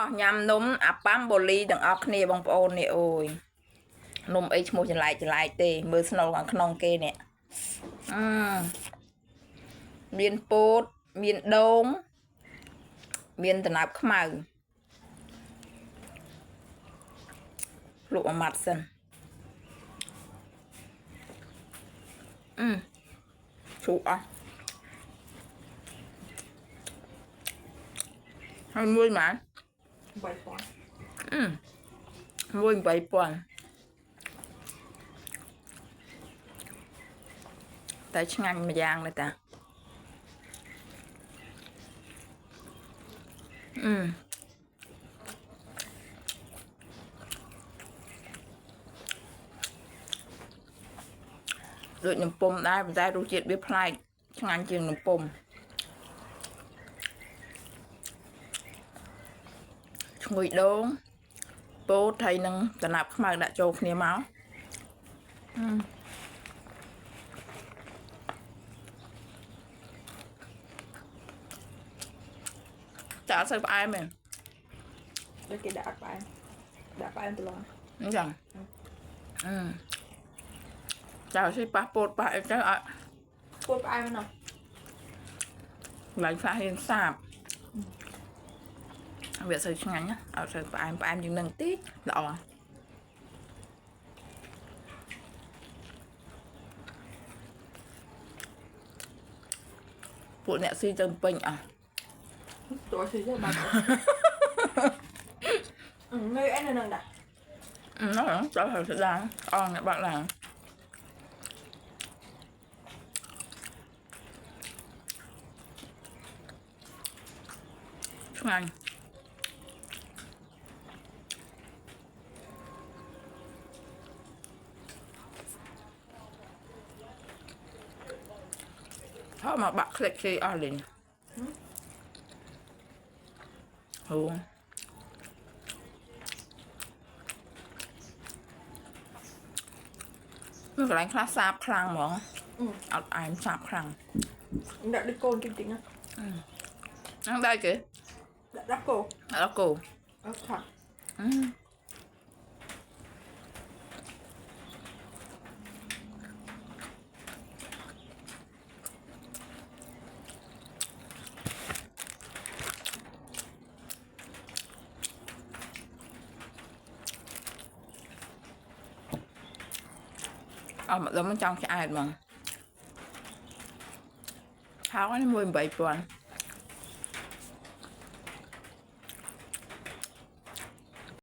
nhằm nôm áp bám bồ ly đừng ọc nè bông bồn nè ôi nôm ấy mua chả lại tê mơ snow bằng khăn kê nè miên bột miên đông miên tần áp khmau lụa mặt sân chủ à hay mua mà មួយ 8,000 តែឆ្ងាញ់មួយយ៉ាងเลยតាដូចនំពុំដែរប៉ុន្តែរសជាតិវាប្លែកឆ្ងាញ់ជាងនំពុំឈ្ងុយដូងពោតហើយនឹងតំណាប់ខ្មៅដាក់ចូលគ្នាមកចាអត់សូវផ្អែមទេដូចគេដាក់អត់ផ្អែមតឡងអញ្ចឹងចាស៊ីប៉ះពោតប៉ះអីទៅអត់ពោតផ្អែមណាស់ឡើងផ្លាស់រៀនសាបវាសូវឆ្ងាញ់ណាអត់សូវផ្អែមជាងនឹងតិចល្អពួកអ្នកស៊ីទៅពេញអស់តួស៊ីទៅបាត់ងើយអីនៅនឹងដាក់ចូលហើយស្ដាងអងអ្នកបាក់ឡើងឆ្ងាញ់thôi mà bạc click khi ở liền luôn nó cái đánh class sạp khăn mà ở ai sạp khăn đã đi côn chính chính á ăn đây kìa đã cô thật mà giống trong cái ai mà tháo cái 17,000